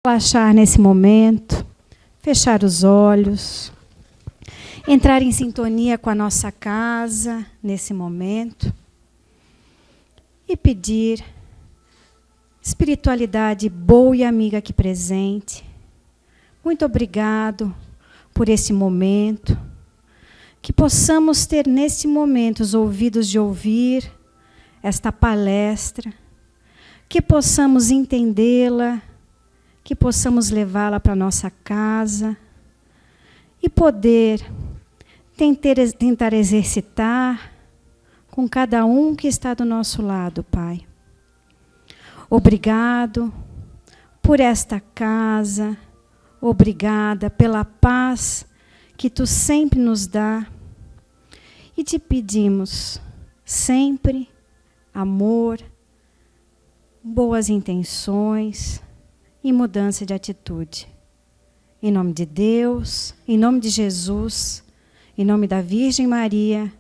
Relaxar nesse momento, fechar os olhos, entrar em sintonia com a nossa casa nesse momento e pedir espiritualidade boa e amiga aqui presente. Muito obrigado por esse momento, que possamos ter nesse momento os ouvidos de ouvir esta palestra, que possamos entendê-la, que possamos levá-la para a nossa casa e poder tentar exercitar com cada um que está do nosso lado, Pai. Obrigado por esta casa, obrigada pela paz que Tu sempre nos dá e Te pedimos sempre amor, boas intenções e mudança de atitude. Em nome de Deus, em nome de Jesus, em nome da Virgem Maria,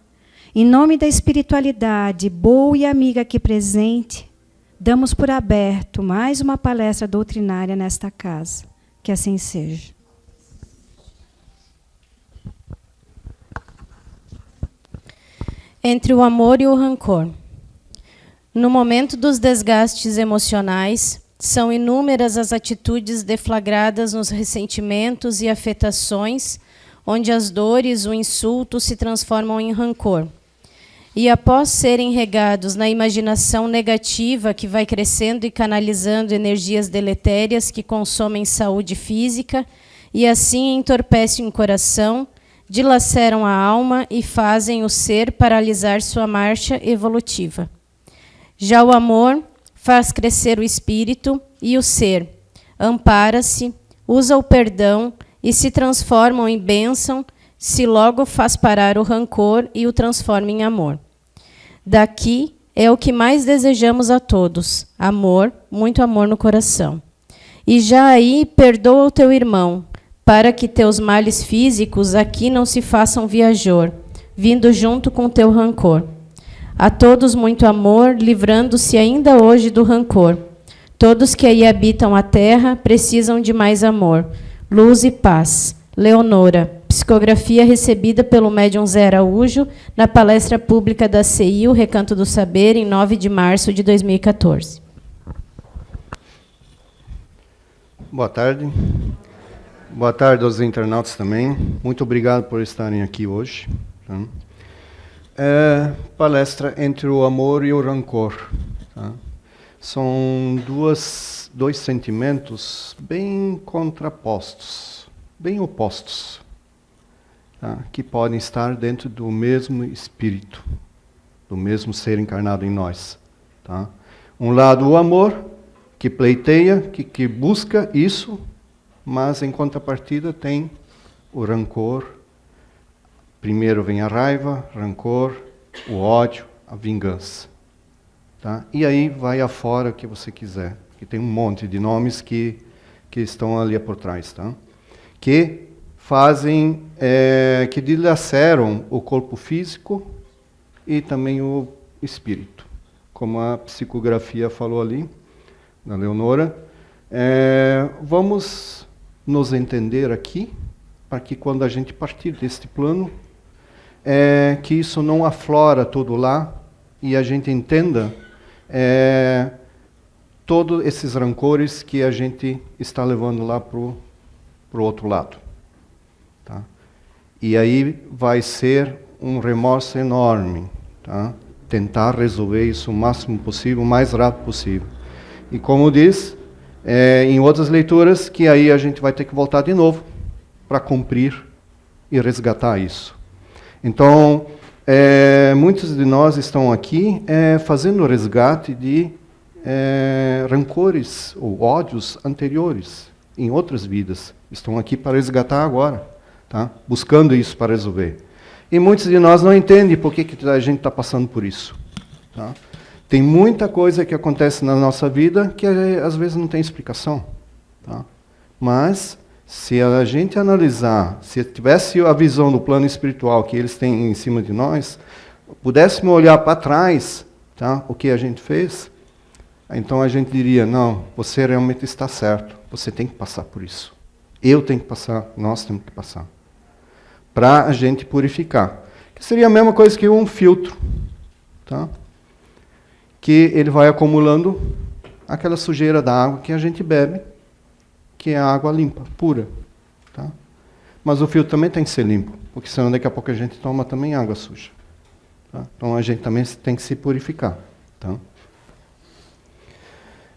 em nome da espiritualidade boa e amiga aqui presente, damos por aberto mais uma palestra doutrinária nesta casa. Que assim seja. Entre o amor e o rancor. No momento dos desgastes emocionais, são inúmeras as atitudes deflagradas nos ressentimentos e afetações, onde as dores, o insulto se transformam em rancor. E após serem regados na imaginação negativa que vai crescendo e canalizando energias deletérias que consomem saúde física e assim entorpecem o coração, dilaceram a alma e fazem o ser paralisar sua marcha evolutiva. Já o amor faz crescer o espírito e o ser, ampara-se, usa o perdão e se transformam em bênção, se logo faz parar o rancor e o transforma em amor. Daqui é o que mais desejamos a todos, amor, muito amor no coração. E já aí perdoa o teu irmão, para que teus males físicos aqui não se façam viajor, vindo junto com teu rancor. A todos muito amor, livrando-se ainda hoje do rancor. Todos que aí habitam a terra precisam de mais amor. Luz e paz. Leonora. Psicografia recebida pelo médium Zé Araújo na palestra pública da CI, o Recanto do Saber, em 9 de março de 2014. Boa tarde. Boa tarde aos internautas também. Muito obrigado por estarem aqui hoje. Palestra entre o amor e o rancor. Tá? São dois sentimentos bem contrapostos, bem opostos, tá? Que podem estar dentro do mesmo espírito, do mesmo ser encarnado em nós. Tá? Um lado o amor, que pleiteia, que busca isso, mas em contrapartida tem o rancor. Primeiro vem a raiva, rancor, o ódio, a vingança. Tá? E aí vai afora o que você quiser, que tem um monte de nomes que estão ali por trás. Tá? Que fazem, que dilaceram o corpo físico e também o espírito. Como a psicografia falou ali, da Leonora. Vamos nos entender aqui, para que quando a gente partir deste plano, que isso não aflora tudo lá e a gente entenda todos esses rancores que a gente está levando lá para o outro lado. Tá? E aí vai ser um remorso enorme. Tá? Tentar resolver isso o máximo possível, o mais rápido possível. E como diz, em outras leituras, que aí a gente vai ter que voltar de novo para cumprir e resgatar isso. Então, muitos de nós estão aqui fazendo o resgate de rancores ou ódios anteriores, em outras vidas. Estão aqui para resgatar agora, tá? Buscando isso para resolver. E muitos de nós não entendem por que a gente está passando por isso. Tá? Tem muita coisa que acontece na nossa vida que às vezes não tem explicação. Tá? Mas se a gente analisar, se tivesse a visão do plano espiritual que eles têm em cima de nós, pudéssemos olhar para trás, tá, o que a gente fez, Então a gente diria, não, você realmente está certo, você tem que passar por isso. Eu tenho que passar, nós temos que passar. Para a gente purificar. Que seria a mesma coisa que um filtro. Tá? Que ele vai acumulando aquela sujeira da água que a gente bebe, que é a água limpa, pura. Tá? Mas o filtro também tem que ser limpo, porque senão daqui a pouco a gente toma também água suja. Tá? Então a gente também tem que se purificar. Tá?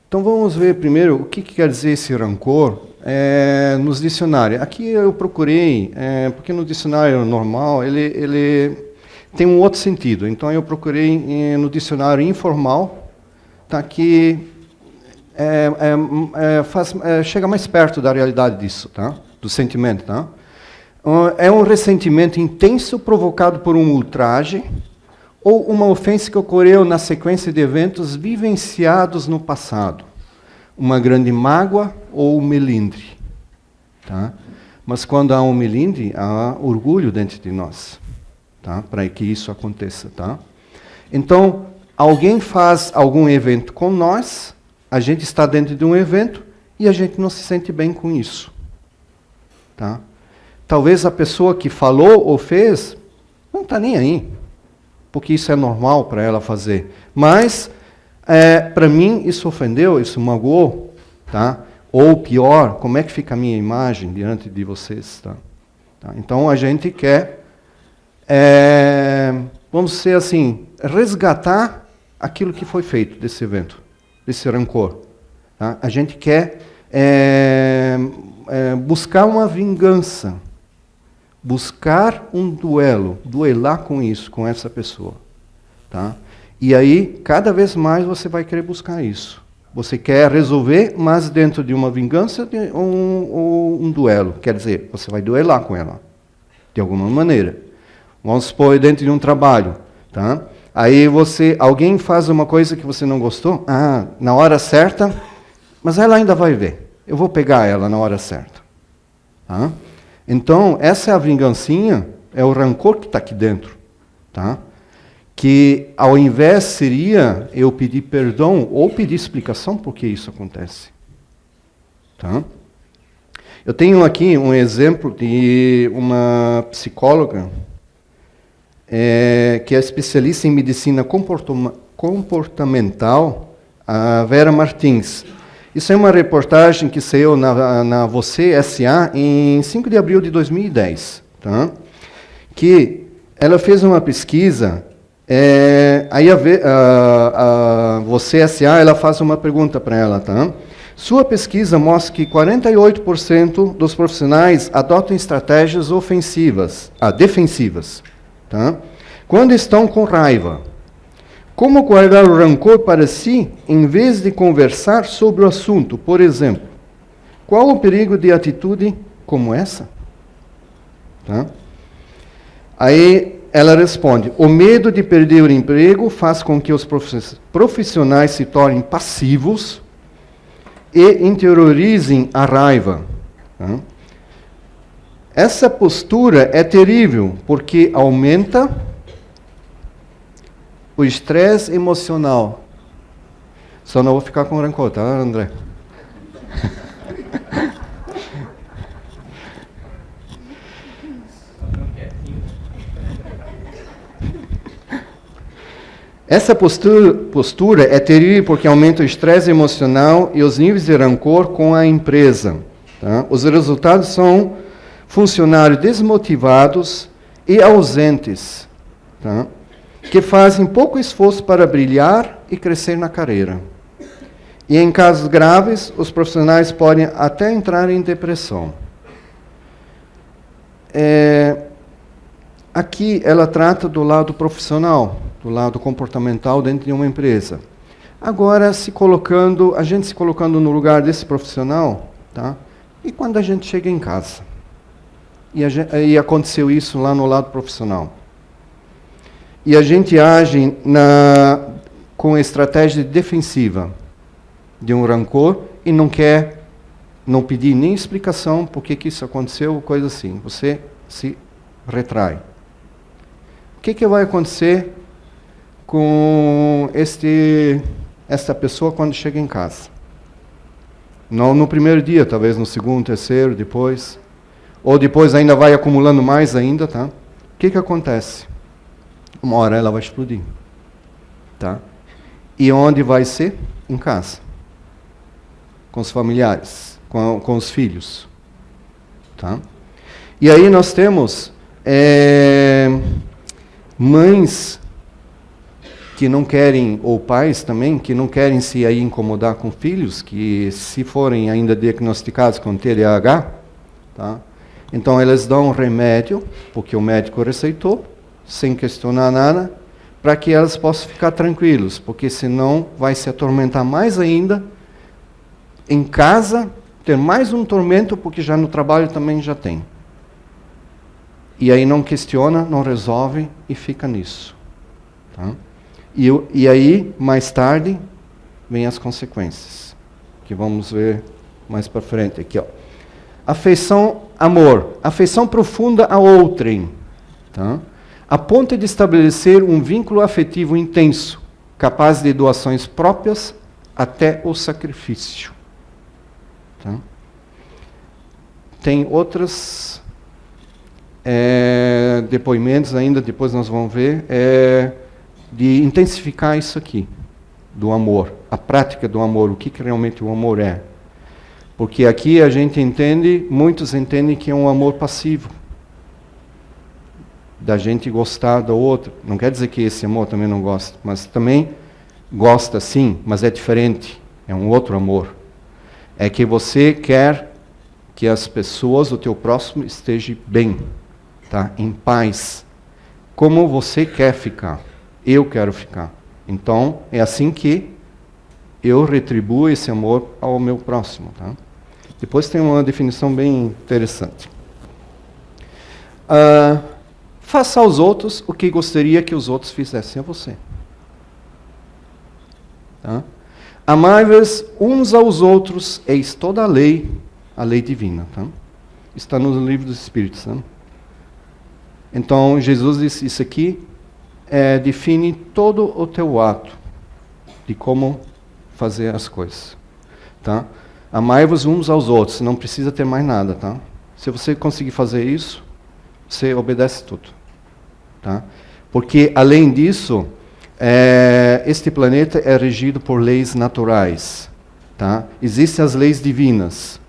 Então vamos ver primeiro o que quer dizer esse rancor nos dicionários. Aqui eu procurei, porque no dicionário normal ele tem um outro sentido. Então eu procurei no dicionário informal, tá, que chega mais perto da realidade disso, tá? Do sentimento. Tá? É um ressentimento intenso provocado por um ultraje ou uma ofensa que ocorreu na sequência de eventos vivenciados no passado. Uma grande mágoa ou melindre. Tá? Mas quando há um melindre, há orgulho dentro de nós. Tá? Para que isso aconteça. Tá? Então, alguém faz algum evento com nós, a gente está dentro de um evento e a gente não se sente bem com isso. Tá? Talvez a pessoa que falou ou fez não está nem aí, porque isso é normal para ela fazer. Mas, para mim, isso ofendeu, isso magoou. Tá? Ou pior, como é que fica a minha imagem diante de vocês? Tá? Tá? Então, a gente quer, vamos dizer assim, resgatar aquilo que foi feito desse evento, desse rancor. Tá? A gente quer buscar uma vingança, buscar um duelo, duelar com isso, com essa pessoa. Tá? E aí, cada vez mais você vai querer buscar isso. Você quer resolver, mas dentro de uma vingança ou um duelo. Quer dizer, você vai duelar com ela, de alguma maneira. Vamos supor, dentro de um trabalho. Tá? Aí alguém faz uma coisa que você não gostou, na hora certa, mas ela ainda vai ver. Eu vou pegar ela na hora certa. Tá? Então, essa é a vingancinha, é o rancor que está aqui dentro. Tá? Que, ao invés, seria eu pedir perdão ou pedir explicação por que isso acontece. Tá? Eu tenho aqui um exemplo de uma psicóloga que é especialista em medicina comportamental, a Vera Martins. Isso é uma reportagem que saiu na Você S.A. em 5 de abril de 2010. Tá? Que ela fez uma pesquisa, aí a Você S.A. ela faz uma pergunta para ela. Tá? Sua pesquisa mostra que 48% dos profissionais adotam estratégias defensivas. Tá? Quando estão com raiva. Como guardar o rancor para si, em vez de conversar sobre o assunto? Por exemplo, qual o perigo de atitude como essa? Tá? Aí ela responde, o medo de perder o emprego faz com que os profissionais se tornem passivos e interiorizem a raiva. Tá? Essa postura é terrível, porque aumenta o estresse emocional. Só não vou ficar com rancor, tá, André? Essa postura é terrível porque aumenta o estresse emocional e os níveis de rancor com a empresa. Tá? Os resultados são funcionários desmotivados e ausentes, tá? Que fazem pouco esforço para brilhar e crescer na carreira. E em casos graves, os profissionais podem até entrar em depressão. Aqui ela trata do lado profissional, do lado comportamental dentro de uma empresa. Agora, a gente se colocando no lugar desse profissional, tá? E quando a gente chega em casa? E aconteceu isso lá no lado profissional. E a gente age com estratégia defensiva de um rancor e não quer pedir nem explicação por que isso aconteceu, coisa assim. Você se retrai. O que vai acontecer com esta pessoa quando chega em casa. Não no primeiro dia, talvez no segundo, terceiro, depois. Ou depois ainda vai acumulando mais ainda, tá? O que acontece? Uma hora ela vai explodir. Tá? E onde vai ser? Em casa. Com os familiares, com os filhos. Tá? E aí nós temos mães que não querem, ou pais também, que não querem se aí incomodar com filhos, que se forem ainda diagnosticados com TDAH, tá? Então eles dão um remédio, porque o médico receitou, sem questionar nada, para que elas possam ficar tranquilos, porque senão vai se atormentar mais ainda, em casa, ter mais um tormento, porque já no trabalho também já tem. E aí não questiona, não resolve e fica nisso. Tá? E aí, mais tarde, vem as consequências, que vamos ver mais para frente. Aqui, ó. Afeição, amor. Afeição profunda a outrem. Tá? A ponto de estabelecer um vínculo afetivo intenso, capaz de doações próprias até o sacrifício. Tá? Tem outros depoimentos ainda, depois nós vamos ver, de intensificar isso aqui, do amor, a prática do amor, o que realmente o amor é. Porque aqui a gente entende, muitos entendem que é um amor passivo, da gente gostar do outro. Não quer dizer que esse amor também não gosta, mas também gosta sim, mas é diferente, é um outro amor. É que você quer que as pessoas, o teu próximo, estejam bem, tá? Em paz, como você quer ficar. Eu quero ficar. Então, é assim que eu retribuo esse amor ao meu próximo. Tá? Depois tem uma definição bem interessante. Faça aos outros o que gostaria que os outros fizessem a você. Tá? Amai-vos uns aos outros, eis toda a lei divina. Tá? Está no livro dos Espíritos. Tá? Então, Jesus disse isso aqui, define todo o teu ato de como fazer as coisas. Tá? Amai-vos uns aos outros, não precisa ter mais nada. Tá? Se você conseguir fazer isso, você obedece tudo. Tá? Porque, além disso, este planeta é regido por leis naturais. Tá? Existem as leis divinas,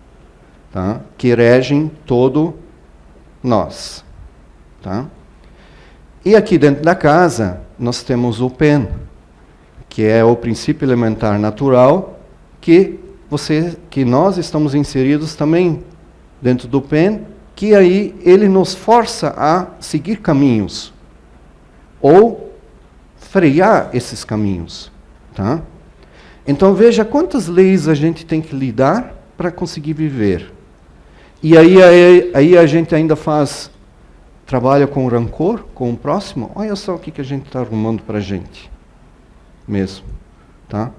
tá? Que regem todo nós. Tá? E aqui dentro da casa, nós temos o PEN, que é o princípio elementar natural, que nós estamos inseridos também dentro do PEN, que aí ele nos força a seguir caminhos, ou frear esses caminhos. Tá? Então veja quantas leis a gente tem que lidar para conseguir viver. E aí a gente ainda trabalha com rancor, com o próximo. Olha só o que a gente está arrumando para a gente mesmo. Tá?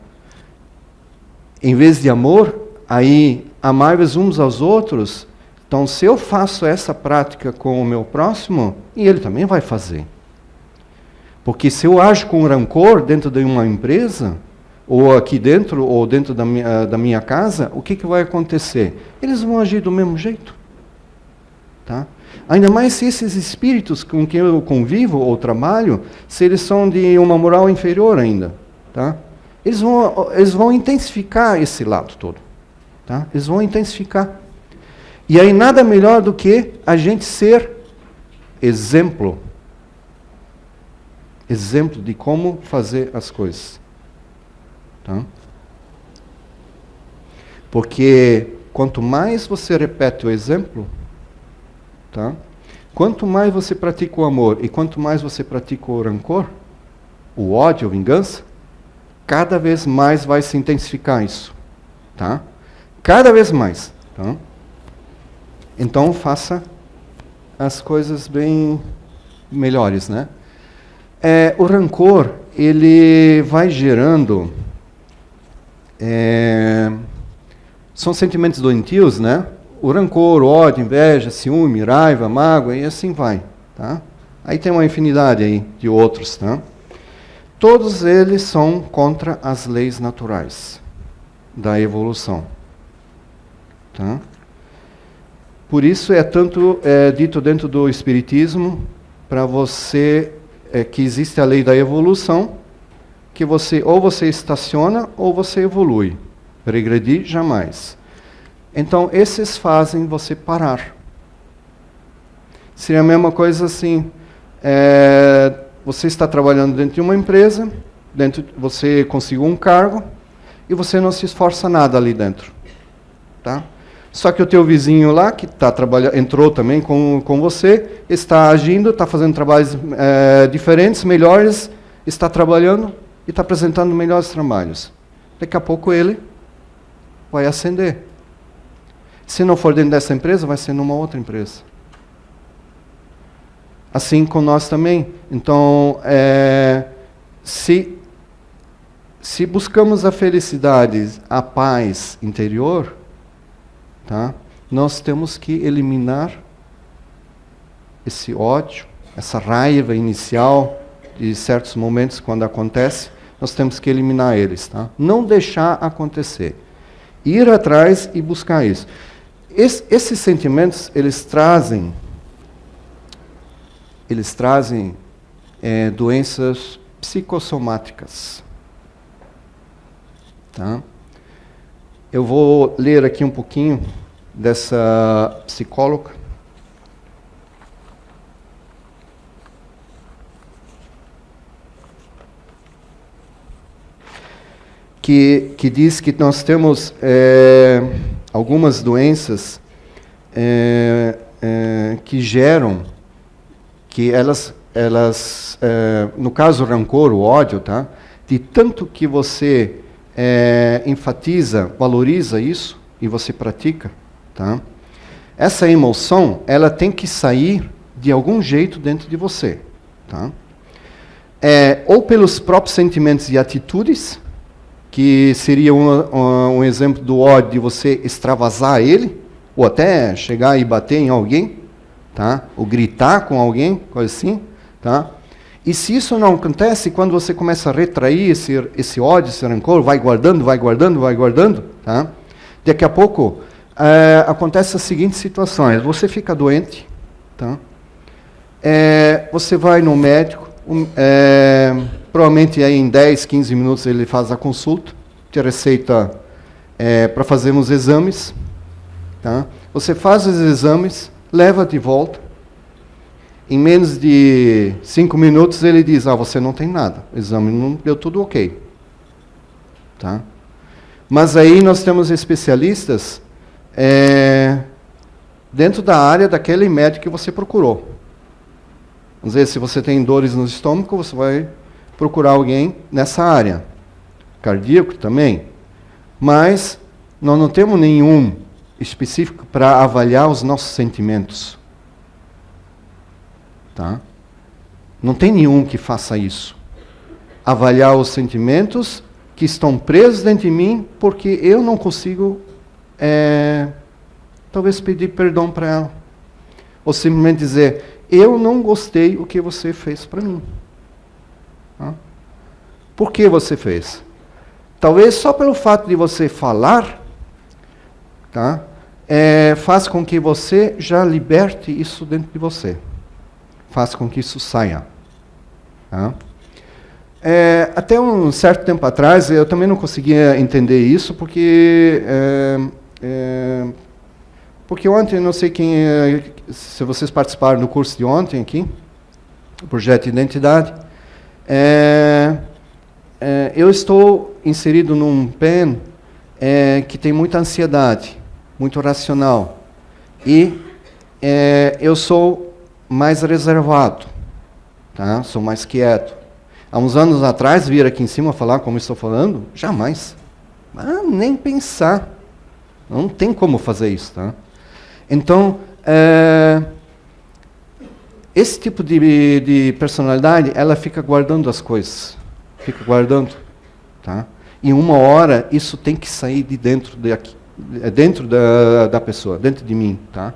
Em vez de amor, aí amai-vos uns aos outros. Então, se eu faço essa prática com o meu próximo, e ele também vai fazer. Porque se eu ajo com rancor dentro de uma empresa, ou aqui dentro, ou dentro da minha casa, o que vai acontecer? Eles vão agir do mesmo jeito. Tá? Ainda mais se esses espíritos com quem eu convivo ou trabalho, se eles são de uma moral inferior ainda. Tá? Eles vão intensificar esse lado todo. Tá? Eles vão intensificar. E aí nada melhor do que a gente ser exemplo. Exemplo de como fazer as coisas. Tá? Porque quanto mais você repete o exemplo, tá? Quanto mais você pratica o amor e quanto mais você pratica o rancor, o ódio, a vingança, cada vez mais vai se intensificar isso. Tá? Cada vez mais. Tá? Então faça as coisas bem melhores, né? O rancor, ele vai gerando... são sentimentos doentios, né? O rancor, o ódio, inveja, ciúme, raiva, mágoa, e assim vai. Tá? Aí tem uma infinidade aí de outros. Tá? Todos eles são contra as leis naturais da evolução. Tá? Por isso é tanto dito dentro do Espiritismo, para você, que existe a lei da evolução, que ou você estaciona ou você evolui. Regredir, jamais. Então, esses fazem você parar. Seria a mesma coisa assim, você está trabalhando dentro de uma empresa, você conseguiu um cargo, e você não se esforça nada ali dentro. Tá? Só que o teu vizinho lá, que entrou também com você, está agindo, está fazendo trabalhos diferentes, melhores, está trabalhando e está apresentando melhores trabalhos. Daqui a pouco ele vai ascender. Se não for dentro dessa empresa, vai ser numa outra empresa. Assim com nós também. Então, se buscamos a felicidade, a paz interior, tá? Nós temos que eliminar esse ódio, essa raiva inicial de certos momentos quando acontece. Nós temos que eliminar eles. Tá? Não deixar acontecer. Ir atrás e buscar isso. Esses sentimentos, eles trazem doenças psicossomáticas. Tá? Eu vou ler aqui um pouquinho dessa psicóloga. Que diz que nós temos algumas doenças que geram, que elas no caso o rancor, o ódio, tá? De tanto que você enfatiza, valoriza isso e você pratica, tá? Essa emoção, ela tem que sair de algum jeito dentro de você, tá? Ou pelos próprios sentimentos e atitudes, que seria um exemplo do ódio de você extravasar ele, ou até chegar e bater em alguém, tá? Ou gritar com alguém, coisa assim, tá? E se isso não acontece, quando você começa a retrair esse ódio, esse rancor, vai guardando, tá? Daqui a pouco acontece as seguintes situações: você fica doente, tá? Você vai no médico, provavelmente aí em 10, 15 minutos ele faz a consulta, te receita para fazer uns exames. Tá? Você faz os exames, leva de volta. Em menos de 5 minutos ele diz, você não tem nada, o exame não deu tudo ok. Tá? Mas aí nós temos especialistas dentro da área daquele médico que você procurou. Vamos dizer, se você tem dores no estômago, você vai procurar alguém nessa área. Cardíaco também. Mas nós não temos nenhum específico para avaliar os nossos sentimentos. Tá? Não tem nenhum que faça isso. Avaliar os sentimentos que estão presos dentro de mim porque eu não consigo, talvez pedir perdão para ela. Ou simplesmente dizer, eu não gostei do que você fez para mim. Tá? Por que você fez? Talvez só pelo fato de você falar, tá? Faz com que você já liberte isso dentro de você. Faz com que isso saia. Tá? Até um certo tempo atrás, eu também não conseguia entender isso, porque ontem, não sei se vocês participaram do curso de ontem aqui, o projeto de identidade, eu estou inserido num PEN que tem muita ansiedade, muito racional, e eu sou mais reservado, tá? Sou mais quieto. Há uns anos atrás, vir aqui em cima falar como estou falando, jamais. Nem pensar. Não tem como fazer isso. Tá? Então, esse tipo de personalidade, ela fica guardando as coisas. Fica guardando. Tá? E uma hora, isso tem que sair de dentro da pessoa, dentro de mim. Tá?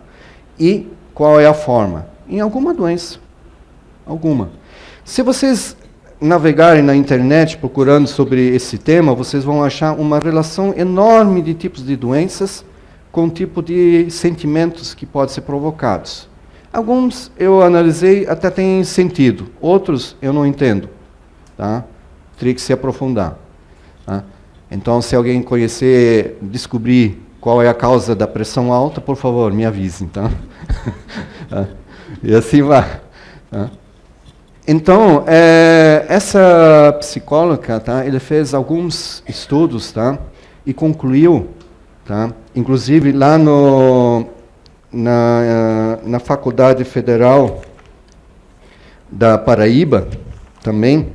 E qual é a forma? Em alguma doença. Alguma. Se vocês navegarem na internet procurando sobre esse tema, vocês vão achar uma relação enorme de tipos de doenças com o tipo de sentimentos que podem ser provocados. Alguns eu analisei, até têm sentido. Outros eu não entendo. Tá? Teria que se aprofundar. Tá? Então, se alguém conhecer, descobrir qual é a causa da pressão alta, por favor, me avise. Tá? E assim vai. Tá? Então, essa psicóloga, tá, ele fez alguns estudos, tá, e concluiu, tá, inclusive lá na Faculdade Federal da Paraíba, também,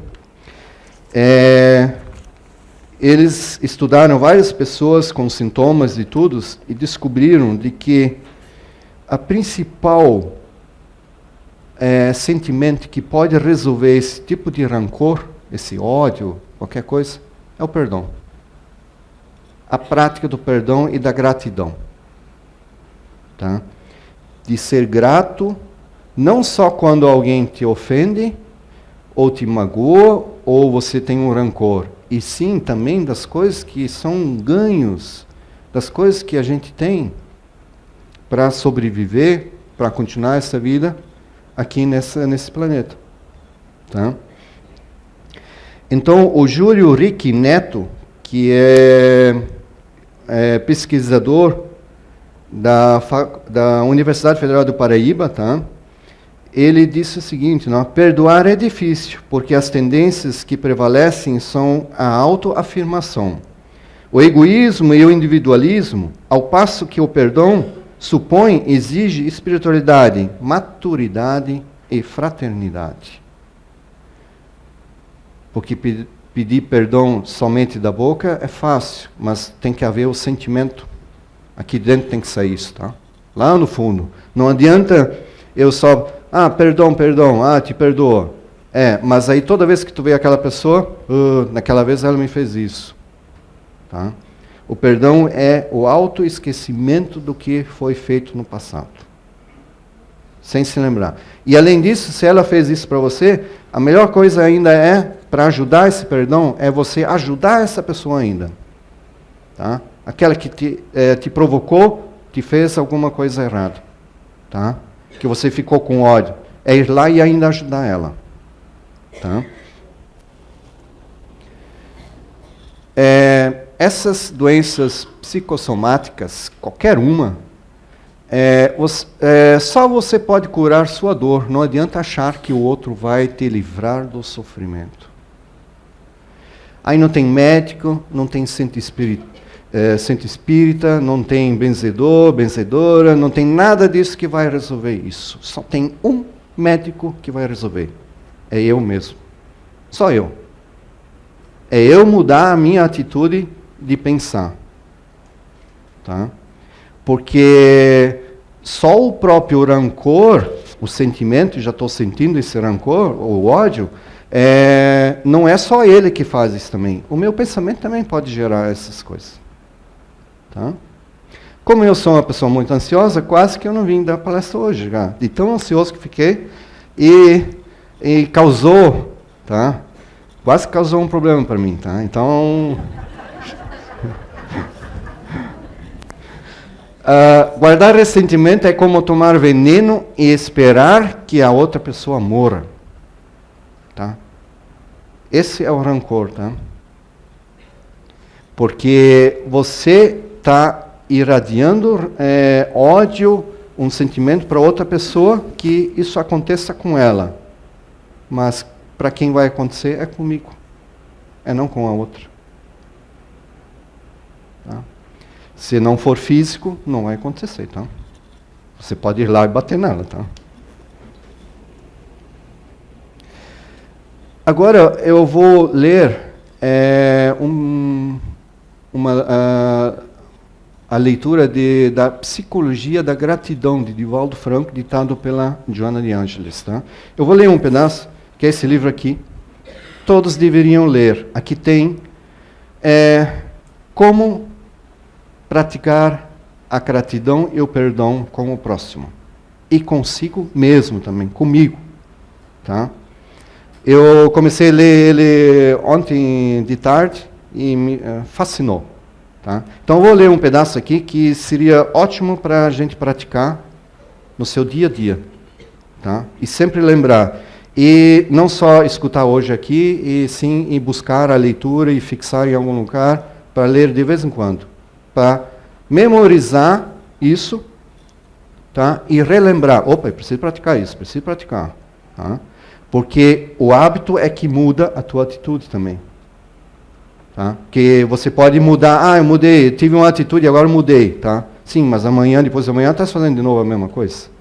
eles estudaram várias pessoas com sintomas e tudo, e descobriram de que a principal sentimento que pode resolver esse tipo de rancor, esse ódio, qualquer coisa, é o perdão. A prática do perdão e da gratidão. Tá? De ser grato, não só quando alguém te ofende, ou te magoa, ou você tem um rancor, e sim também das coisas que são ganhos, das coisas que a gente tem para sobreviver, para continuar essa vida aqui nesse planeta. Tá? Então, o Júlio Rick Neto, que é pesquisador da Universidade Federal do Paraíba, tá? Ele disse o seguinte, não, perdoar é difícil, porque as tendências que prevalecem são a autoafirmação, o egoísmo e o individualismo, ao passo que o perdão exige espiritualidade, maturidade e fraternidade. Porque pedir perdão somente da boca é fácil, mas tem que haver o sentimento. Aqui dentro tem que sair isso, tá? Lá no fundo. Não adianta eu só, perdão, te perdoa. Mas aí toda vez que tu vê aquela pessoa, naquela vez ela me fez isso. Tá? O perdão é o autoesquecimento do que foi feito no passado. Sem se lembrar. E além disso, se ela fez isso para você, a melhor coisa ainda para ajudar esse perdão, é você ajudar essa pessoa ainda. Tá? Aquela que te provocou, te fez alguma coisa errada. Tá? Que você ficou com ódio. É ir lá e ainda ajudar ela. Tá? Essas doenças psicossomáticas, qualquer uma, só você pode curar sua dor. Não adianta achar que o outro vai te livrar do sofrimento. Aí não tem médico, não tem centro espírita, não tem benzedor, benzedora, não tem nada disso que vai resolver isso. Só tem um médico que vai resolver. É eu mesmo. Só eu. É eu mudar a minha atitude de pensar. Tá? Porque só o próprio rancor, o sentimento, já estou sentindo esse rancor, ou ódio, não é só ele que faz isso também. O meu pensamento também pode gerar essas coisas. Tá? Como eu sou uma pessoa muito ansiosa, quase que eu não vim dar palestra hoje, já. De tão ansioso que fiquei, e causou, tá? Quase causou um problema para mim, tá? Então, guardar ressentimento é como tomar veneno e esperar que a outra pessoa morra, tá? Esse é o rancor, tá? Porque você está irradiando ódio, um sentimento para outra pessoa, que isso aconteça com ela. Mas para quem vai acontecer é comigo, não com a outra. Tá? Se não for físico, não vai acontecer. Tá? Você pode ir lá e bater nela. Tá? Agora eu vou ler a leitura da Psicologia da Gratidão, de Divaldo Franco, ditado pela Joana de Ângeles. Tá? Eu vou ler um pedaço, que é esse livro aqui. Todos deveriam ler. Aqui tem como praticar a gratidão e o perdão com o próximo. E consigo mesmo também, comigo. Tá? Eu comecei a ler ele ontem de tarde e me fascinou. Tá? Então, eu vou ler um pedaço aqui que seria ótimo para a gente praticar no seu dia a dia. Tá? E sempre lembrar. E não só escutar hoje aqui, e sim ir buscar a leitura e fixar em algum lugar para ler de vez em quando. Para memorizar isso, tá? E relembrar. Opa, eu preciso praticar isso, preciso praticar. Tá? Porque o hábito é que muda a tua atitude também. Tá? Porque você pode mudar, eu mudei, tive uma atitude e agora mudei. Tá? Sim, mas amanhã, depois de amanhã, está fazendo de novo a mesma coisa.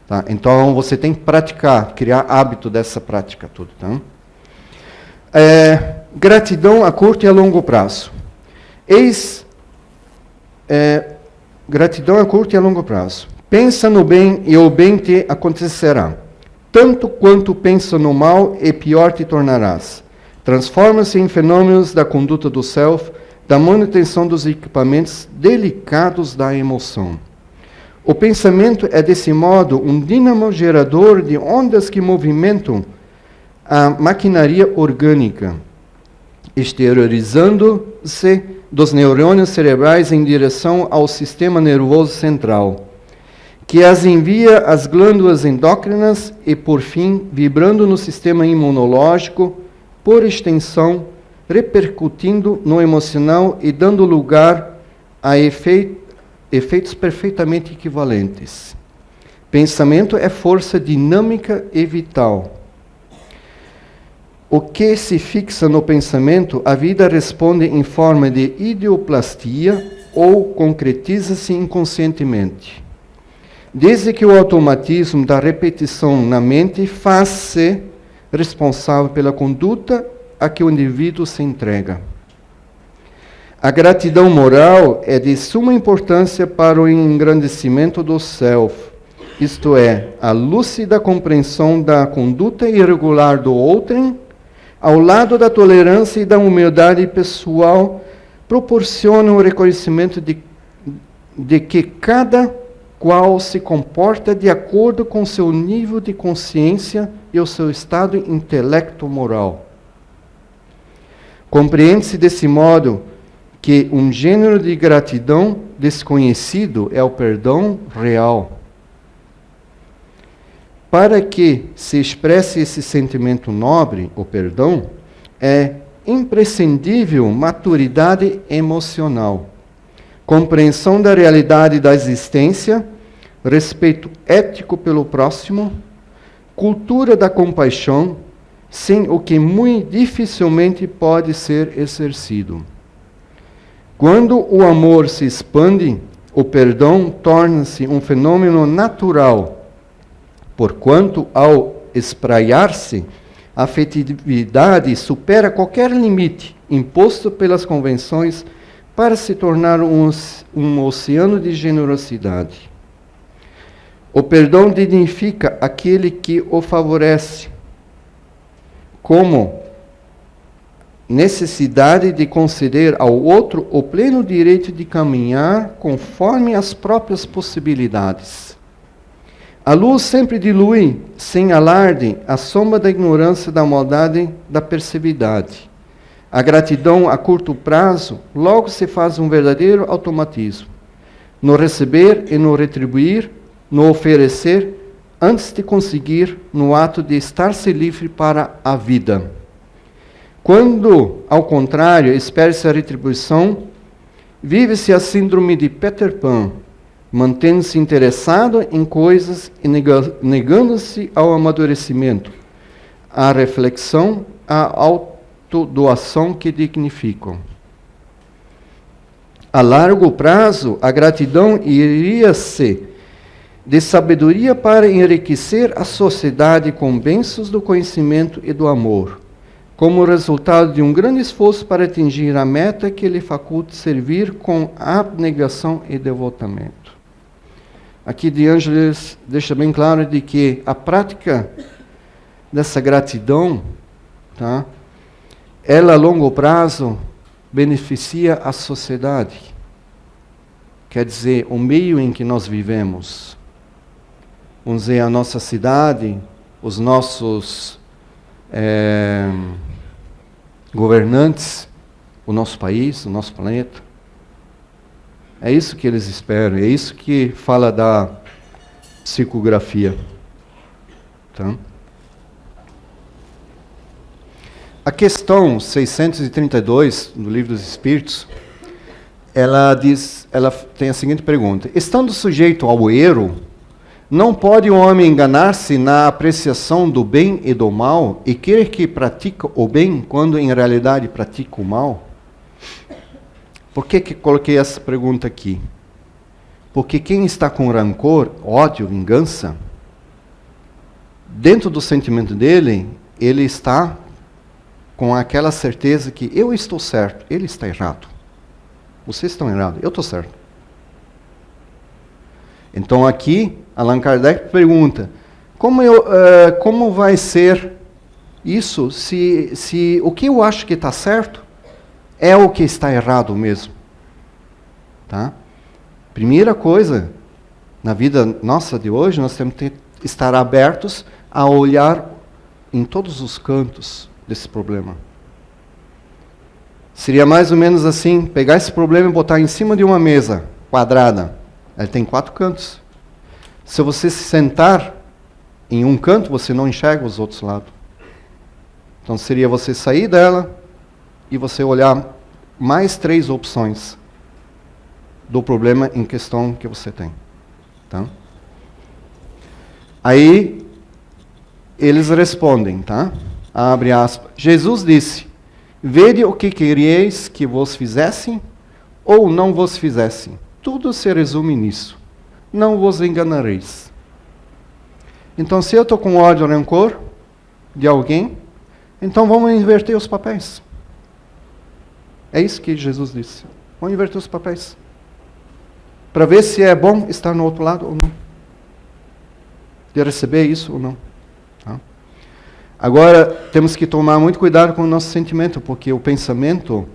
Tá? Então, você tem que praticar, criar hábito dessa prática tudo. Tá? Gratidão a curto e a longo prazo. Gratidão a curto e a longo prazo. Pensa no bem e o bem te acontecerá. Tanto quanto pensa no mal, e pior te tornarás. Transforma-se em fenômenos da conduta do self, da manutenção dos equipamentos delicados da emoção. O pensamento é, desse modo, um dínamo gerador de ondas que movimentam a maquinaria orgânica, exteriorizando-se dos neurônios cerebrais em direção ao sistema nervoso central, que as envia às glândulas endócrinas e, por fim, vibrando no sistema imunológico, por extensão, repercutindo no emocional e dando lugar a efeitos perfeitamente equivalentes. Pensamento é força dinâmica e vital. O que se fixa no pensamento, a vida responde em forma de ideoplastia ou concretiza-se inconscientemente. Desde que o automatismo da repetição na mente faz-se responsável pela conduta a que o indivíduo se entrega. A gratidão moral é de suma importância para o engrandecimento do self, isto é, a lúcida compreensão da conduta irregular do outrem, ao lado da tolerância e da humildade pessoal, proporciona o reconhecimento de que cada qual se comporta de acordo com seu nível de consciência e o seu estado intelecto-moral. Compreende-se desse modo que um gênero de gratidão desconhecido é o perdão real. Para que se expresse esse sentimento nobre, o perdão, é imprescindível maturidade emocional, compreensão da realidade da existência, respeito ético pelo próximo, cultura da compaixão, sem o que muito dificilmente pode ser exercido. Quando o amor se expande, o perdão torna-se um fenômeno natural, porquanto, ao espraiar-se, a afetividade supera qualquer limite imposto pelas convenções para se tornar um oceano de generosidade. O perdão dignifica aquele que o favorece, como necessidade de conceder ao outro o pleno direito de caminhar conforme as próprias possibilidades. A luz sempre dilui, sem alarde, a sombra da ignorância, da maldade, da perversividade. A gratidão a curto prazo logo se faz um verdadeiro automatismo. No receber e no retribuir, no oferecer, antes de conseguir, no ato de estar-se livre para a vida. Quando, ao contrário, espera-se a retribuição, vive-se a síndrome de Peter Pan, mantendo-se interessado em coisas e negando-se ao amadurecimento, à reflexão, à autodoação que dignificam. A largo prazo, a gratidão iria-se de sabedoria para enriquecer a sociedade com bênçãos do conhecimento e do amor, como resultado de um grande esforço para atingir a meta que lhe faculte servir com abnegação e devotamento. Aqui De Angelis deixa bem claro de que a prática dessa gratidão, tá, ela a longo prazo beneficia a sociedade. Quer dizer, o meio em que nós vivemos. Vamos dizer, a nossa cidade, os nossos governantes, o nosso país, o nosso planeta. É isso que eles esperam, é isso que fala da psicografia. Tá? A questão 632 do Livro dos Espíritos, ela tem a seguinte pergunta: estando sujeito ao erro, não pode o homem enganar-se na apreciação do bem e do mal e crer que pratica o bem quando em realidade pratica o mal? Por que coloquei essa pergunta aqui? Porque quem está com rancor, ódio, vingança, dentro do sentimento dele, ele está com aquela certeza que eu estou certo, ele está errado. Vocês estão errados, eu estou certo. Então aqui, Allan Kardec pergunta, como vai ser isso se o que eu acho que está certo é o que está errado mesmo? Tá? Primeira coisa, na vida nossa de hoje, nós temos que estar abertos a olhar em todos os cantos desse problema. Seria mais ou menos assim, pegar esse problema e botar em cima de uma mesa quadrada. Ele tem 4 cantos. Se você se sentar em um canto, você não enxerga os outros lados. Então seria você sair dela e você olhar mais 3 opções do problema em questão que você tem. Tá? Aí eles respondem, tá? Abre aspas. Jesus disse: vede o que queríeis que vos fizessem ou não vos fizessem. Tudo se resume nisso. Não vos enganareis. Então, se eu estou com ódio ou rancor de alguém, então vamos inverter os papéis. É isso que Jesus disse. Vamos inverter os papéis. Para ver se é bom estar no outro lado ou não. De receber isso ou não. Tá? Agora, temos que tomar muito cuidado com o nosso sentimento, porque o pensamento,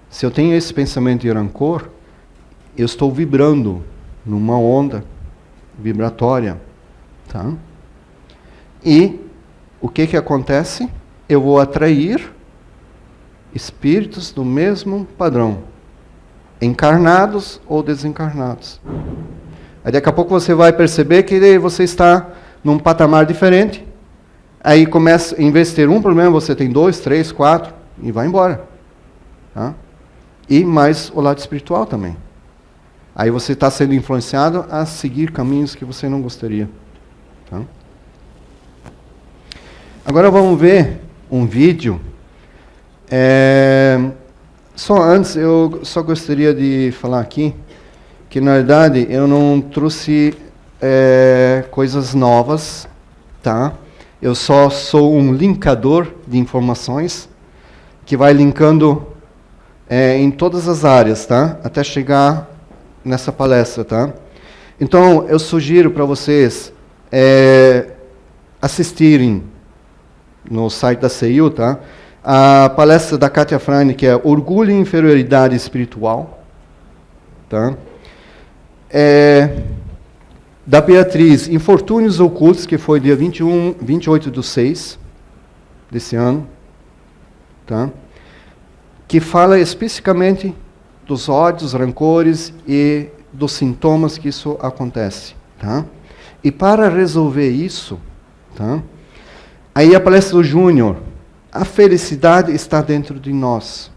se eu tenho esse pensamento de rancor, eu estou vibrando numa onda vibratória. Tá? E o que acontece? Eu vou atrair espíritos do mesmo padrão, encarnados ou desencarnados. Aí daqui a pouco você vai perceber que você está num patamar diferente. Aí começa, em vez de ter um problema, você tem 2, 3, 4 e vai embora. Tá? E mais o lado espiritual também. Aí você está sendo influenciado a seguir caminhos que você não gostaria. Tá? Agora vamos ver um vídeo. Só antes, eu só gostaria de falar aqui que, na verdade, eu não trouxe coisas novas, tá? Eu só sou um linkador de informações que vai linkando em todas as áreas, tá? Até chegar nessa palestra, tá? Então, eu sugiro para vocês assistirem no site da CEIU, tá? A palestra da Katia Freine, que é Orgulho e Inferioridade Espiritual. Tá? Da Beatriz, Infortúnios Ocultos, que foi dia 28/6 desse ano. Tá? Que fala especificamente dos ódios, rancores e dos sintomas que isso acontece. Tá? E para resolver isso, tá? Aí a palestra do Júnior, a felicidade está dentro de nós.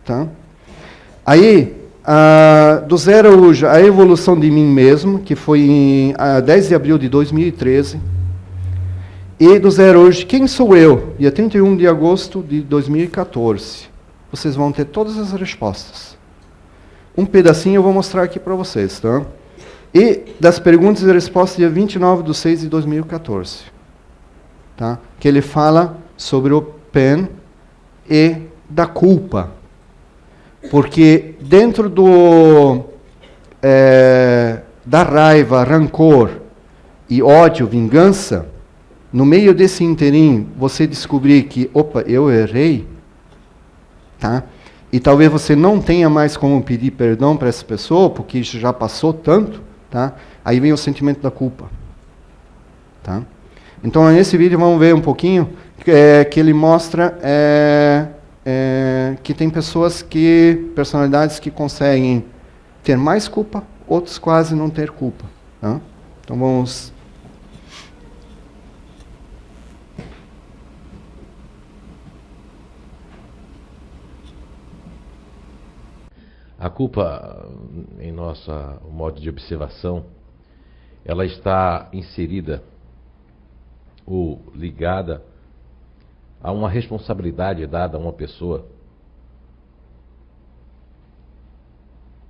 Tá? Aí, do Zé Araújo, a evolução de mim mesmo, que foi em 10 de abril de 2013. E do Zé Araújo, quem sou eu? Dia 31 de agosto de 2014. Vocês vão ter todas as respostas. Um pedacinho eu vou mostrar aqui para vocês. Tá? E das perguntas e respostas, dia 29/6 de 2014. Tá? Que ele fala sobre o PEN e da culpa. Porque dentro da raiva, rancor e ódio, vingança, no meio desse interim, você descobrir que, opa, eu errei, tá? E talvez você não tenha mais como pedir perdão para essa pessoa, porque isso já passou tanto, tá? Aí vem o sentimento da culpa. Tá? Então, nesse vídeo, vamos ver um pouquinho que ele mostra que tem personalidades que conseguem ter mais culpa, outros quase não ter culpa. Né? Então vamos... A culpa, em nosso modo de observação, ela está inserida ou ligada a uma responsabilidade dada a uma pessoa,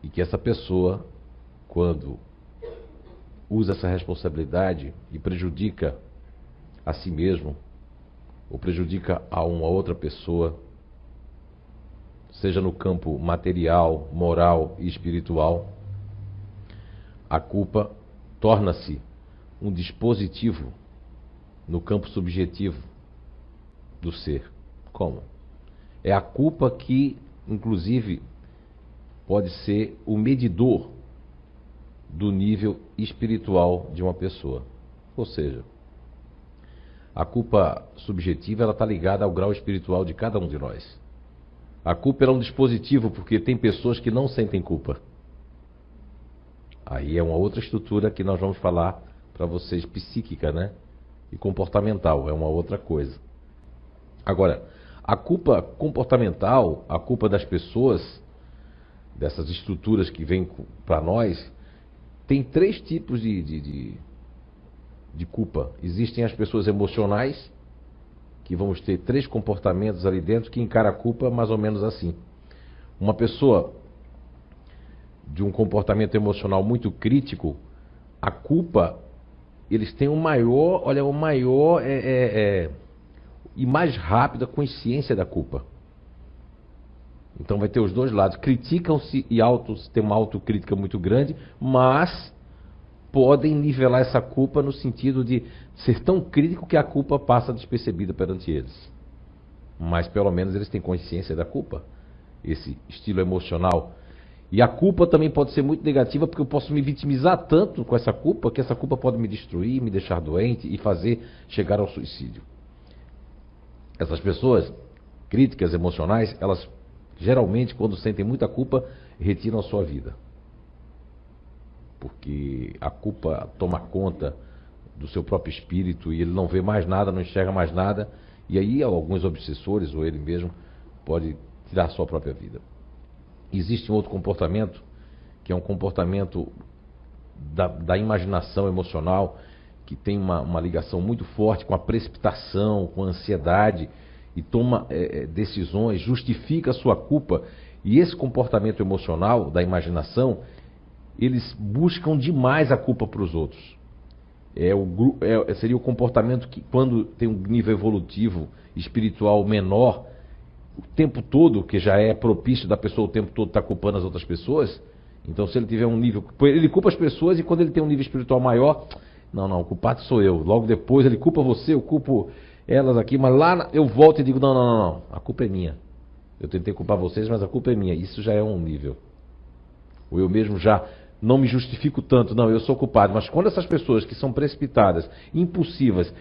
e que essa pessoa, quando usa essa responsabilidade e prejudica a si mesmo, ou prejudica a uma outra pessoa, seja no campo material, moral e espiritual, a culpa torna-se um dispositivo no campo subjetivo do ser. Como? É a culpa que, inclusive, pode ser o medidor do nível espiritual de uma pessoa. Ou seja, a culpa subjetiva está ligada ao grau espiritual de cada um de nós. A culpa é um dispositivo porque tem pessoas que não sentem culpa. Aí é uma outra estrutura que nós vamos falar para vocês, psíquica, né? E comportamental, é uma outra coisa. Agora, a culpa comportamental, a culpa das pessoas, dessas estruturas que vêm para nós, tem 3 tipos de culpa. Existem as pessoas emocionais, que vamos ter 3 comportamentos ali dentro que encara a culpa mais ou menos assim. Uma pessoa de um comportamento emocional muito crítico, a culpa, eles têm e mais rápida consciência da culpa. Então vai ter os dois lados. Criticam-se e têm uma autocrítica muito grande, mas podem nivelar essa culpa no sentido de ser tão crítico que a culpa passa despercebida perante eles. Mas pelo menos eles têm consciência da culpa, esse estilo emocional. E a culpa também pode ser muito negativa, porque eu posso me vitimizar tanto com essa culpa, que essa culpa pode me destruir, me deixar doente e fazer chegar ao suicídio. Essas pessoas críticas emocionais, elas geralmente, quando sentem muita culpa, retiram a sua vida. Porque a culpa toma conta do seu próprio espírito e ele não vê mais nada, não enxerga mais nada. E aí alguns obsessores, ou ele mesmo, pode tirar a sua própria vida. Existe um outro comportamento, que é um comportamento da imaginação emocional, que tem uma ligação muito forte com a precipitação, com a ansiedade, e toma decisões, justifica a sua culpa. E esse comportamento emocional da eles buscam demais a culpa para os outros. Seria o comportamento que, quando tem um nível evolutivo, espiritual menor, o tempo todo, que já é propício da pessoa o tempo todo estar culpando as outras pessoas. Então, se ele tiver um nível... Ele culpa as pessoas, e quando ele tem um nível espiritual maior... Não, o culpado sou eu. Logo depois ele culpa você, eu culpo elas aqui, mas lá eu volto e digo, não, a culpa é minha. Eu tentei culpar vocês, mas a culpa é minha. Isso já é um nível. Ou eu mesmo já não me justifico tanto, não, eu sou culpado. Mas quando essas pessoas que são precipitadas, impulsivas,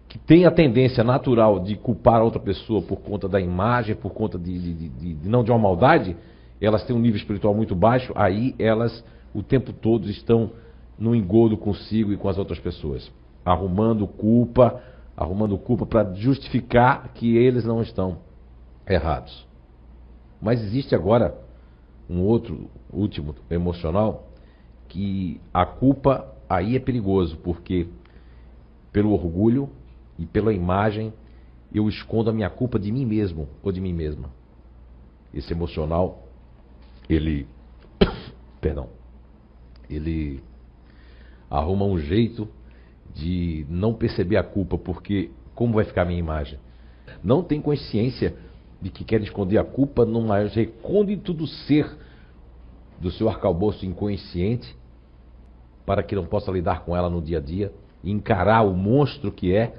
que têm a tendência natural de culpar a outra pessoa por conta da imagem, por conta não de uma maldade, elas têm um nível espiritual muito baixo, aí elas o tempo todo estão no engodo consigo e com as outras pessoas, arrumando culpa para justificar que eles não estão errados. Mas existe agora um outro, último, emocional, que a culpa aí é perigoso, porque pelo orgulho e pela imagem eu escondo a minha culpa de mim mesmo ou de mim mesma. Esse emocional, ele arruma um jeito de não perceber a culpa, porque como vai ficar a minha imagem? Não tem consciência de que quer esconder a culpa no maior recôndito do ser, do seu arcabouço inconsciente, para que não possa lidar com ela no dia a dia, e encarar o monstro que é.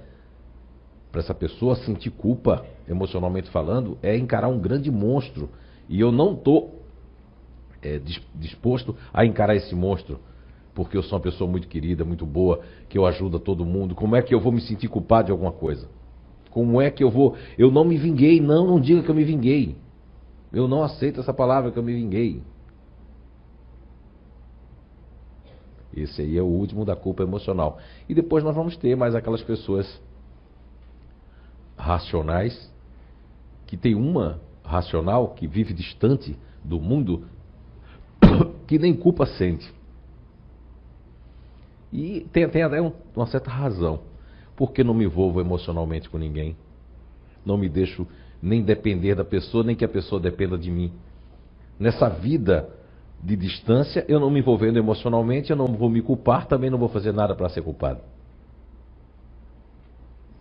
Para essa pessoa sentir culpa, emocionalmente falando, é encarar um grande monstro. E eu não estou disposto a encarar esse monstro, porque eu sou uma pessoa muito querida, muito boa, que eu ajudo a todo mundo. Como é que eu vou me sentir culpado de alguma coisa? Como é que eu vou... Eu não me vinguei, não diga que eu me vinguei. Eu não aceito essa palavra que eu me vinguei. Esse aí é o último da culpa emocional. E depois nós vamos ter mais aquelas pessoas racionais, que tem uma racional que vive distante do mundo, que nem culpa sente. E tem até uma certa razão. Porque não me envolvo emocionalmente com ninguém. Não me deixo nem depender da pessoa, nem que a pessoa dependa de mim. Nessa vida de distância, eu não me envolvendo emocionalmente, eu não vou me culpar, também não vou fazer nada para ser culpado.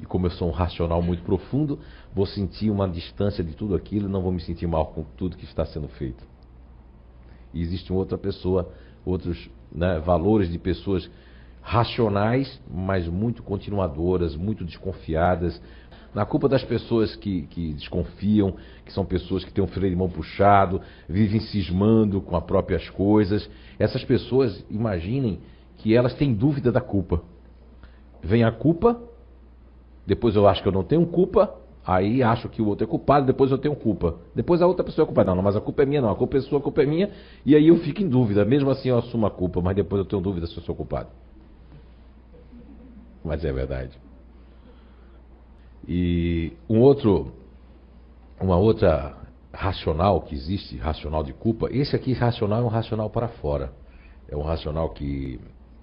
E como eu sou um racional muito profundo, vou sentir uma distância de tudo aquilo e não vou me sentir mal com tudo que está sendo feito. E existe outra pessoa, outros valores de pessoas racionais, mas muito continuadoras, muito desconfiadas. Na culpa das pessoas que desconfiam, que são pessoas que têm um freio de mão puxado, vivem cismando com as próprias coisas. Essas pessoas, imaginem que elas têm dúvida da culpa. Vem a culpa, depois eu acho que eu não tenho culpa, aí acho que o outro é culpado, depois eu tenho culpa. Depois a outra pessoa é culpada. Não, mas a culpa é minha não, a culpa é sua, a culpa é minha. E aí eu fico em dúvida, mesmo assim eu assumo a culpa, mas depois eu tenho dúvida se eu sou culpado. Mas é verdade. E uma outra racional que existe, racional de culpa, esse aqui racional é um racional para fora. É um racional que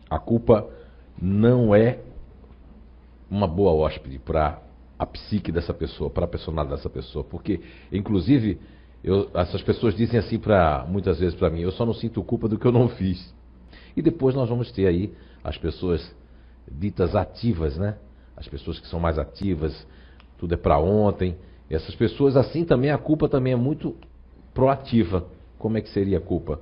a culpa não é uma boa hóspede para a psique dessa pessoa, para a personalidade dessa pessoa. Porque, inclusive, essas pessoas dizem assim muitas vezes para mim, eu só não sinto culpa do que eu não fiz. E depois nós vamos ter aí as pessoas ditas ativas, né? As pessoas que são mais ativas, tudo é para ontem. Essas pessoas, assim também, a culpa também é muito proativa. Como é que seria a culpa?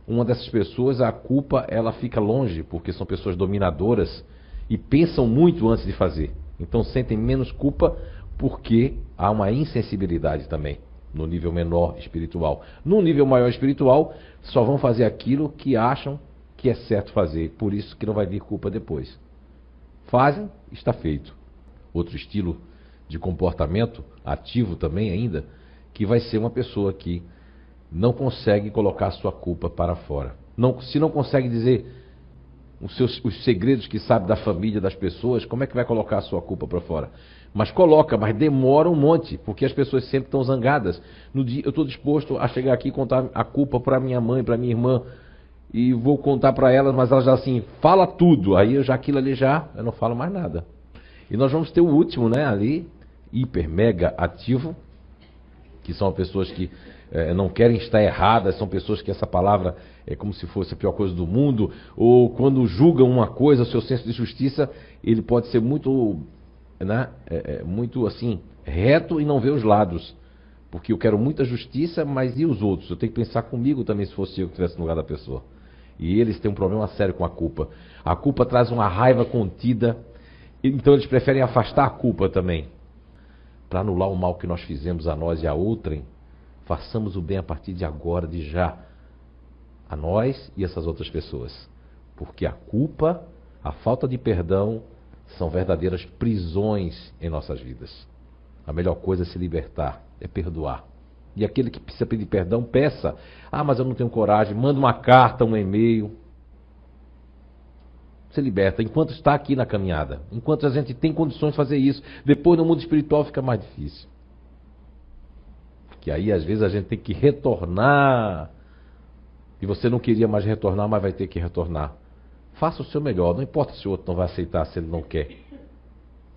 Uma dessas pessoas, a culpa, ela fica longe, porque são pessoas dominadoras e pensam muito antes de fazer. Então sentem menos culpa porque há uma insensibilidade também, no nível menor espiritual. No nível maior espiritual, só vão fazer aquilo que acham que é certo fazer, por isso que não vai vir culpa depois. Fazem, está feito. Outro estilo de comportamento, ativo também ainda, que vai ser uma pessoa que não consegue colocar a sua culpa para fora. Se não consegue dizer os segredos que sabe da família, das pessoas, como é que vai colocar a sua culpa para fora? Mas coloca, mas demora um monte, porque as pessoas sempre estão zangadas. No dia, eu estou disposto a chegar aqui e contar a culpa para minha mãe, para minha irmã, e vou contar para elas, mas elas já assim, fala tudo. Aí aquilo ali eu não falo mais nada. E nós vamos ter o último, né, ali, hiper, mega ativo, que são pessoas que não querem estar erradas, são pessoas que essa palavra é como se fosse a pior coisa do mundo, ou quando julgam uma coisa, o seu senso de justiça, ele pode ser muito, muito assim, reto e não vê os lados. Porque eu quero muita justiça, mas e os outros? Eu tenho que pensar comigo também, se fosse eu que estivesse no lugar da pessoa. E eles têm um problema sério com a culpa. A culpa traz uma raiva contida, então eles preferem afastar a culpa também. Para anular o mal que nós fizemos a nós e a outrem, façamos o bem a partir de agora, de já, a nós e essas outras pessoas. Porque a culpa, a falta de perdão, são verdadeiras prisões em nossas vidas. A melhor coisa é se libertar, é perdoar. E aquele que precisa pedir perdão, peça. Ah, mas eu não tenho coragem. Manda uma carta, um e-mail. Se liberta, enquanto está aqui na caminhada. Enquanto a gente tem condições de fazer isso. Depois no mundo espiritual fica mais difícil. Porque aí às vezes a gente tem que retornar. E você não queria mais retornar, mas vai ter que retornar. Faça o seu melhor. Não importa se o outro não vai aceitar, se ele não quer.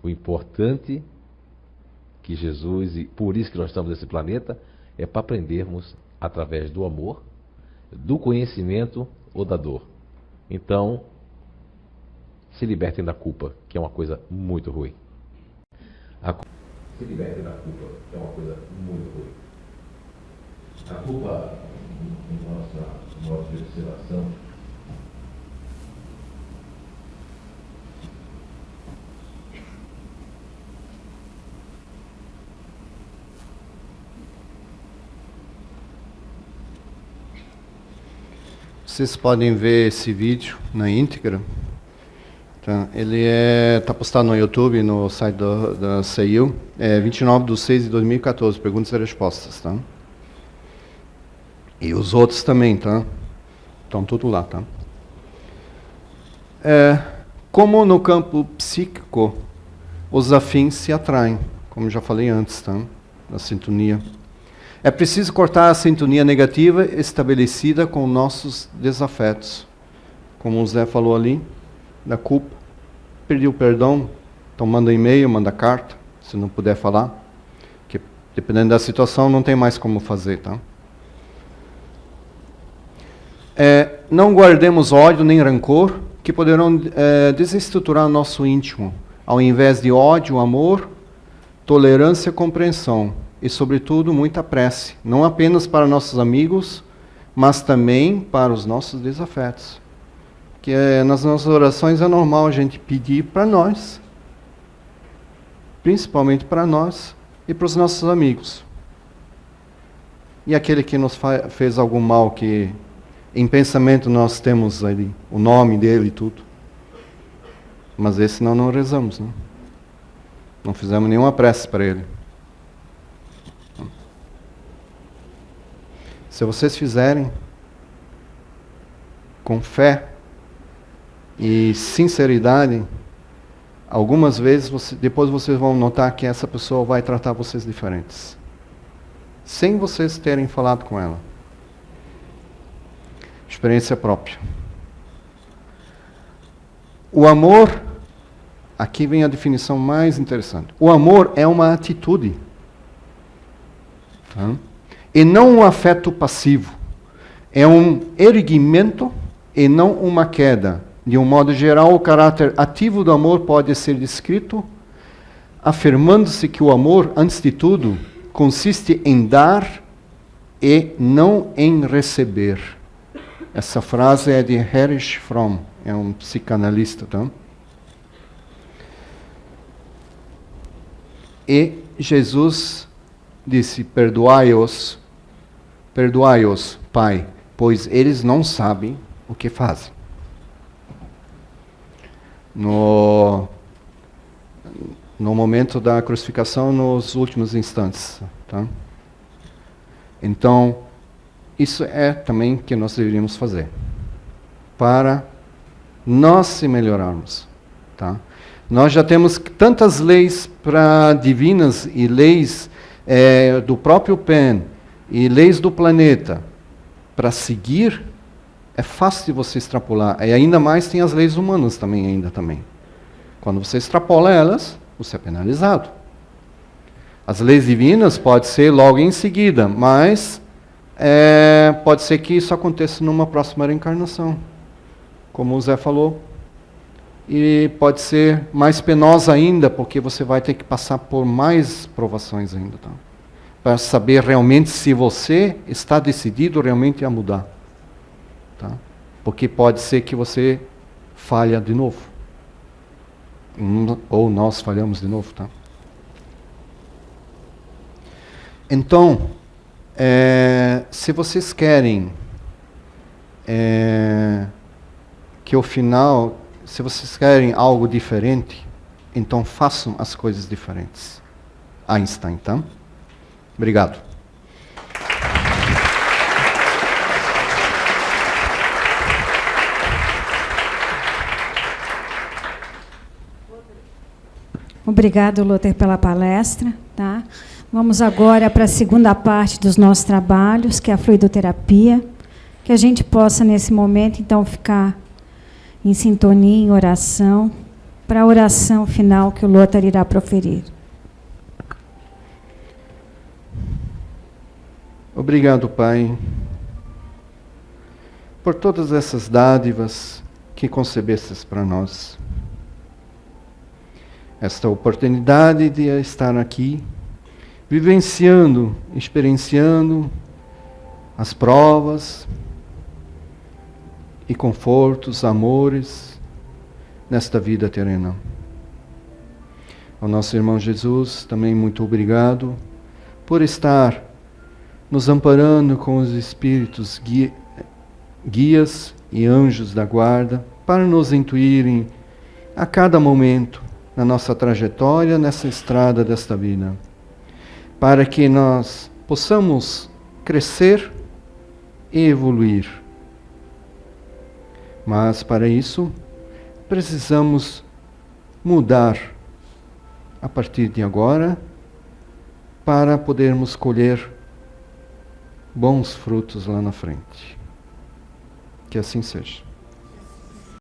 O importante que Jesus, e por isso que nós estamos nesse planeta, é para aprendermos através do amor, do conhecimento ou da dor. Então, se libertem da culpa, que é uma coisa muito ruim. Se libertem da culpa, que é uma coisa muito ruim. A culpa, em nossa observação, Vocês podem ver esse vídeo na íntegra. Tá? Ele está postado no YouTube, no site da CEIU. É 29/6/2014, perguntas e respostas. Tá? E os outros também, tá? Estão tudo lá, tá? Como no campo psíquico, os afins se atraem, como já falei antes, tá? Da sintonia. É preciso cortar a sintonia negativa estabelecida com nossos desafetos. Como o Zé falou ali, da culpa. Pediu perdão, então manda e-mail, manda carta, se não puder falar. Que dependendo da situação, não tem mais como fazer, tá? Não guardemos ódio nem rancor, que poderão desestruturar nosso íntimo. Ao invés de ódio, amor, tolerância, compreensão. E, sobretudo, muita prece. Não apenas para nossos amigos, mas também para os nossos desafetos. Que nas nossas orações é normal a gente pedir para nós, principalmente para nós e para os nossos amigos. E aquele que nos fez algum mal, que em pensamento nós temos ali o nome dele e tudo. Mas esse não rezamos, né? Não fizemos nenhuma prece para ele. Se vocês fizerem com fé e sinceridade, algumas vezes depois vocês vão notar que essa pessoa vai tratar vocês diferentes, sem vocês terem falado com ela. Experiência própria. O amor, aqui vem a definição mais interessante. O amor é uma atitude. Tá? E não um afeto passivo. É um erguimento e não uma queda. De um modo geral, o caráter ativo do amor pode ser descrito afirmando-se que o amor, antes de tudo, consiste em dar e não em receber. Essa frase é de Erich Fromm, é um psicanalista, tá? E Jesus disse: perdoai-os, Pai, pois eles não sabem o que fazem. No momento da crucificação, nos últimos instantes, tá? Então, isso é também que nós deveríamos fazer para nós se melhorarmos, tá? Nós já temos tantas leis divinas e leis do próprio PEN e leis do planeta para seguir. É fácil de você extrapolar. E ainda mais tem as leis humanas também. Quando você extrapola elas, você é penalizado. As leis divinas pode ser logo em seguida, mas pode ser que isso aconteça numa próxima reencarnação, como o Zé falou. E pode ser mais penosa ainda, porque você vai ter que passar por mais provações ainda, tá? Para saber realmente se você está decidido realmente a mudar. Tá? Porque pode ser que você falha de novo. Ou nós falhamos de novo. Tá? Então, se vocês querem que o final, se vocês querem algo diferente, então façam as coisas diferentes. Einstein, tá? Obrigado. Obrigado, Lothar, pela palestra. Tá? Vamos agora para a segunda parte dos nossos trabalhos, que é a fluidoterapia, que a gente possa, nesse momento, então, ficar em sintonia, em oração, para a oração final que o Lothar irá proferir. Obrigado, Pai, por todas essas dádivas que concebestes para nós. Esta oportunidade de estar aqui, vivenciando, experienciando as provas e confortos, amores nesta vida terrena. Ao nosso irmão Jesus, também muito obrigado por estar nos amparando com os Espíritos, guias e anjos da guarda para nos intuírem a cada momento na nossa trajetória, nessa estrada desta vida, para que nós possamos crescer e evoluir. Mas para isso, precisamos mudar a partir de agora para podermos colher bons frutos lá na frente. Que assim seja.